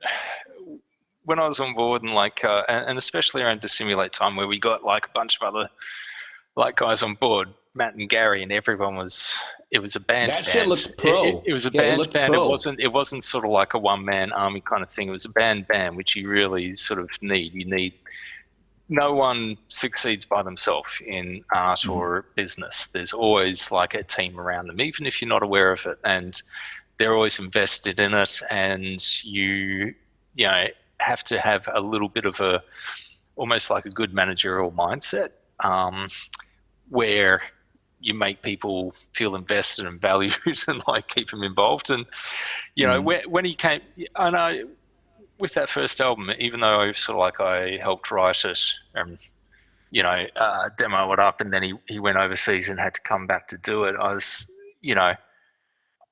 I was on board, and like and especially around the Simulate time, where we got like a bunch of other like guys on board, Matt and Gary, and everyone was, it was a band That shit band. looked It, pro. it was a Yeah, it band looked band. It pro. wasn't it wasn't sort of like a one man army kind of thing. It was a band, which you really sort of need. You need, no one succeeds by themselves in art Hmm. or business. There's always like a team around them, even if you're not aware of it, and they're always invested in it. And you know have to have a little bit of a, almost like a good managerial mindset, um, where you make people feel invested and valued and like keep them involved. And Hmm. when he came, I know with that first album, even though I sort of like I helped write it, demo it up, and then he went overseas and had to come back to do it. You know,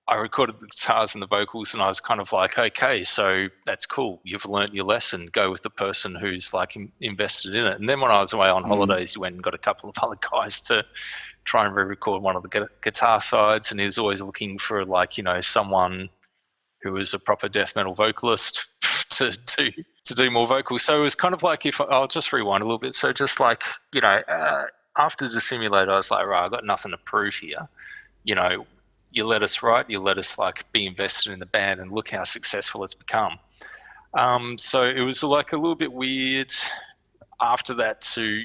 I recorded the guitars and the vocals, and I was kind of like, okay, so that's cool. You've learned your lesson. Go with the person who's like invested in it. And then when I was away on Hmm. holidays, he went and got a couple of other guys to try and re-record one of the guitar sides, and he was always looking for like someone who was a proper death metal vocalist to do more vocals. So it was kind of like, if I'll just rewind a little bit. So just like after the simulator, I was like, right, I got nothing to prove here. You know, you let us write, you let us like be invested in the band, and look how successful it's become. So it was like a little bit weird after that to,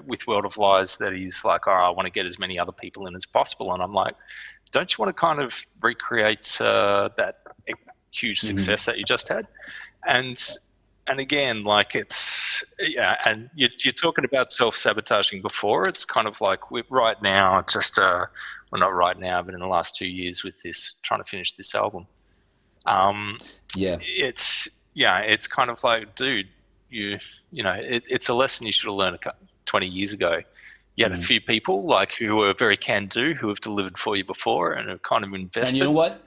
with World of Lies, that he's like, all right, I want to get as many other people in as possible. And I'm like, don't you want to kind of recreate that huge Hmm. success that you just had? And and again, like it's, yeah, and you're talking about self-sabotaging before. It's kind of like right now, just well, not right now, but in the last 2 years with this, trying to finish this album. Um, Yeah. it's yeah, it's kind of like, dude, it's a lesson you should have learned 20 years ago. You had a Hmm. few people like who were very can do, who have delivered for you before and have kind of And you know invested. what?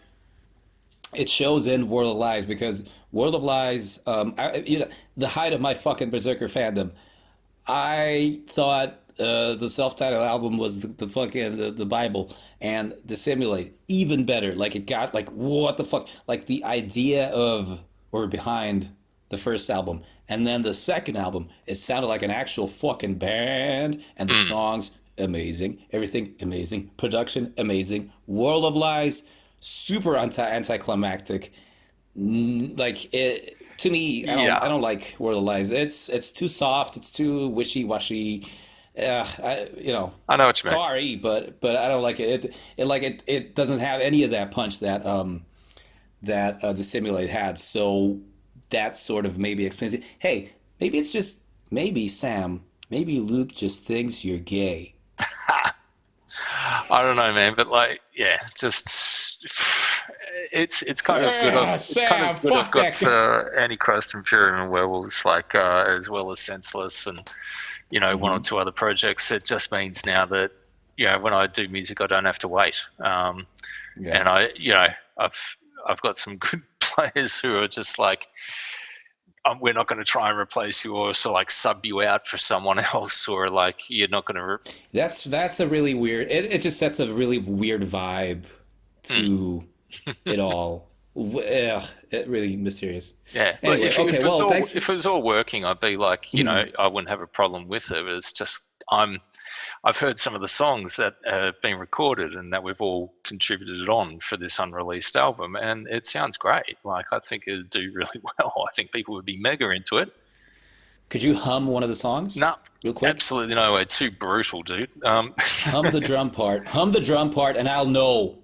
It shows in World of Lies because World of Lies, the height of my fucking Berserker fandom, I thought the self-titled album was the fucking the Bible, and the Simulate even better. Like it got like what the fuck, like the idea of or behind the first album, and then the second album, it sounded like an actual fucking band, and the Mm, songs amazing, everything amazing, production amazing. World of Lies super anticlimactic. Like it to me, I yeah, don't like World of Lies. It's too soft. It's too wishy washy. I know what you mean. Sorry, but I don't like it. It doesn't have any of that punch that the Simulate had. So that sort of maybe explains it. Hey, maybe it's just maybe Sam. Maybe Luke just thinks you're gay. I don't know, man, but like, yeah, just it's kind of good. Ah, It's kind of Sam, good. I've fuck that got guy. Antichrist, Imperium, and Werewolves, like as well as Senseless, and one or Hmm. two other projects. It just means now that when I do music, I don't have to wait. Yeah. And I've I've got some good players who are just like, we're not going to try and replace you, or so like sub you out for someone else, or like you're not going to. That's a really weird. It just sets a really weird vibe Mm. to it all. really mysterious. Yeah, like Anyway, okay, well, thanks. if it was all working, I'd be like, Mhm. I wouldn't have a problem with it. But it's just I've heard some of the songs that have been recorded and that we've all contributed on for this unreleased album, and it sounds great. Like I think it'd do really well. I think people would be mega into it. Could you hum one of the songs No, real quick? absolutely no way. Too brutal, dude. Hum the drum part. Hum the drum part, and I'll know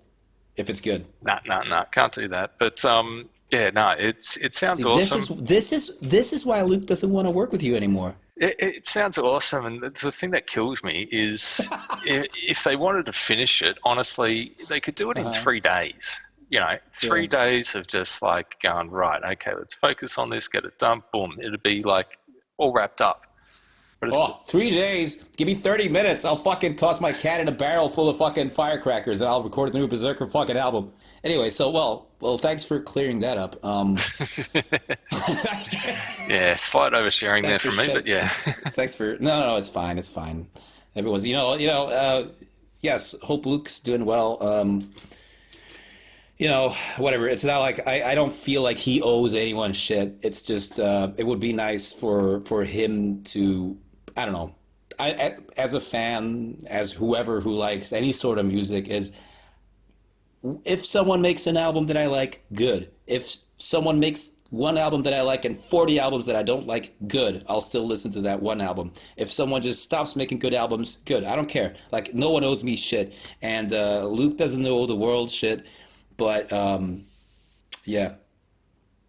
if it's good. Nah, can't do that. But yeah, no, it sounds See, this awesome. is this is why Luke doesn't want to work with you anymore. It sounds awesome, and the thing that kills me is if they wanted to finish it, honestly, they could do it in Uh-huh. 3 days. Yeah. 3 days of just like going, right, okay, let's focus on this, get it done, boom, it'd be like all wrapped up. But it's Oh, 3 days. Give me 30 minutes. I'll fucking toss my cat in a barrel full of fucking firecrackers and I'll record the new Berserker fucking album. Anyway, so well, thanks for clearing that up. yeah, slight oversharing there Thanks for from me, but shut. yeah. Thanks for no, it's fine, it's fine. Everyone's, yes. Hope Luke's doing well. Whatever. It's not like I don't feel like he owes anyone shit. It's just it would be nice for him to I don't know. As a fan, as whoever who likes any sort of music, is if someone makes an album that I like, good. If someone makes one album that I like and 40 albums that I don't like, good. I'll still listen to that one album. If someone just stops making good albums, good. I don't care. Like, no one owes me shit. And Luke doesn't owe the world shit. But yeah.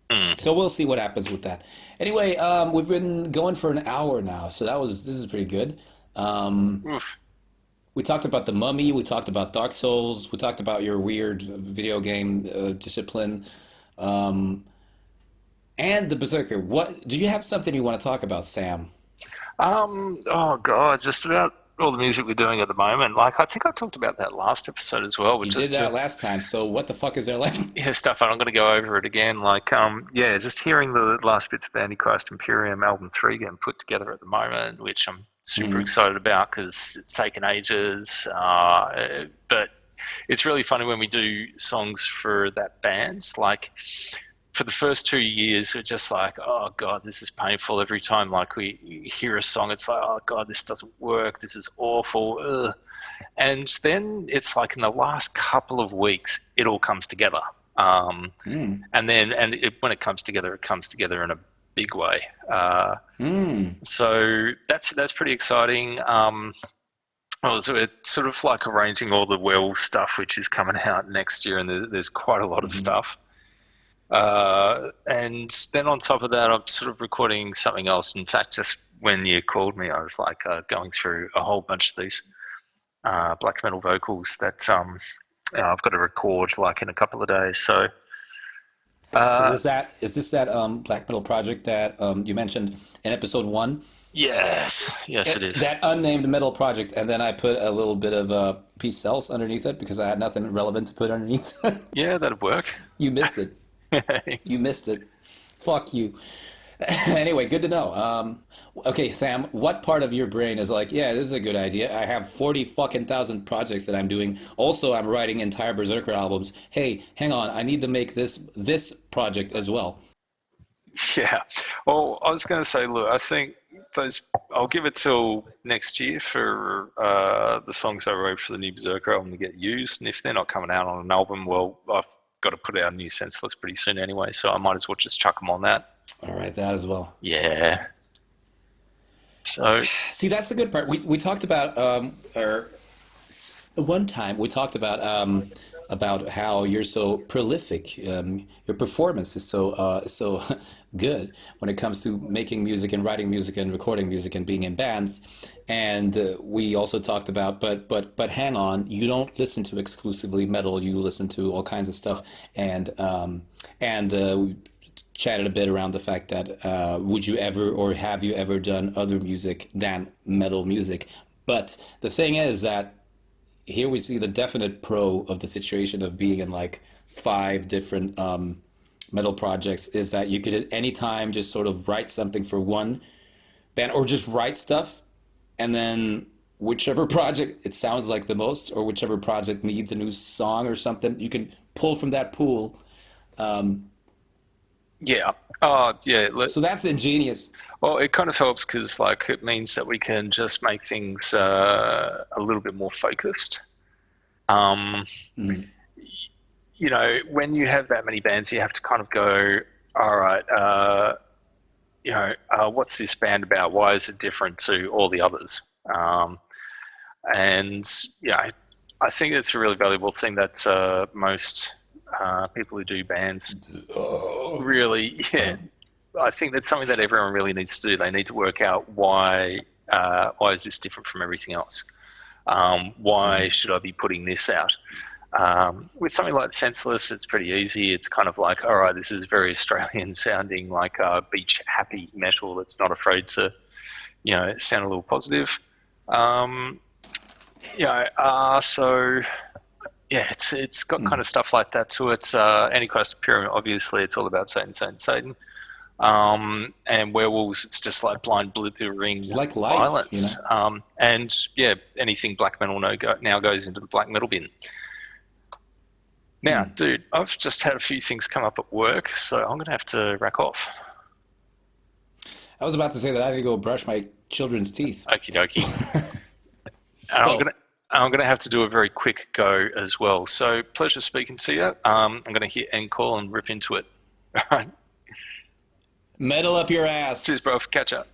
Mm. So we'll see what happens with that. Anyway, we've been going for an hour now, so this is pretty good. Um, Oof. we talked about the Mummy, we talked about Dark Souls, we talked about your weird video game discipline, um, and the Berserker. What do you have something you want to talk about, Sam? Oh God, just about all the music we're doing at the moment. Like I think I talked about that last episode as well, You which did the that last time, so what the fuck is there left? yeah, stuff, and I'm going to go over it again. Like, yeah, just hearing the last bits of Antichrist Imperium album 3 getting put together at the moment, which I'm super Hmm. excited about because it's taken ages. But it's really funny when we do songs for that band. Like, for the first 2 years, we're just like, oh God, this is painful every time. Like, we hear a song, it's like, oh God, this doesn't work. This is awful. Ugh. And then it's like in the last couple of weeks, it all comes together. Um, Hmm. when it comes together in a big way. Hmm. So that's pretty exciting. We're sort of like arranging all the well stuff, which is coming out next year, and there's quite a lot of Hmm. stuff. And then on top of that, I'm sort of recording something else. In fact, just when you called me, I was like going through a whole bunch of these black metal vocals that I've got to record like in a couple of days. So uh, Is this that black metal project that you mentioned in episode one? yes, it is. That unnamed metal project, and then I put a little bit of peace cells underneath it because I had nothing relevant to put underneath. Yeah, that'd work. You missed it. You missed it. Fuck you. Anyway, good to know. Okay, Sam, what part of your brain is like, yeah, this is a good idea. I have 40 fucking thousand projects that I'm doing. Also, I'm writing entire Berserker albums. Hey, hang on, I need to make this project as well. Yeah. Well, I was going to say, look, I think those. I'll give it till next year for the songs I wrote for the new Berserker album to get used, and if they're not coming out on an album, well, I've got to put out a new Senseless pretty soon anyway, so I might as well just chuck them on that. All right, that as well. Yeah. So See, that's the good part. We talked about or one time we talked about how you're so prolific. Your performance is so good when it comes to making music and writing music and recording music and being in bands. And we also talked about, but hang on, you don't listen to exclusively metal. You listen to all kinds of stuff, and we chatted a bit around the fact that would you ever or have you ever done other music than metal music? But the thing is that here we see the definite pro of the situation of being in like five different metal projects is that you could at any time just sort of write something for one band or just write stuff and then whichever project it sounds like the most or whichever project needs a new song or something you can pull from that pool Yeah. Oh, yeah. So that's ingenious. Well, it kind of helps because like it means that we can just make things a little bit more focused. Um, Mm. when you have that many bands, you have to kind of go, all right, what's this band about? Why is it different to all the others? And I think it's a really valuable thing that most people who do bands Oh. really, yeah, I think that's something that everyone really needs to do. They need to work out why is this different from everything else? Why should I be putting this out? With something like Senseless, it's pretty easy. It's kind of like, all right, this is very Australian sounding, like beach happy metal that's not afraid to, sound a little positive. So yeah, it's got kind of stuff like that to it. Antichrist Pyramid, obviously, it's all about Satan, Satan, Satan. And Werewolves, it's just like blind blithering Like life, violence. And yeah, anything black metal now goes into the black metal bin. Now, dude, I've just had a few things come up at work, so I'm going to have to rack off. I was about to say that I had to go brush my children's teeth. Okie dokie. So, I'm gonna have to do a very quick go as well. So pleasure speaking to you. I'm gonna hit end call and rip into it. All right. metal up your ass. Cheers, bro. Catch up.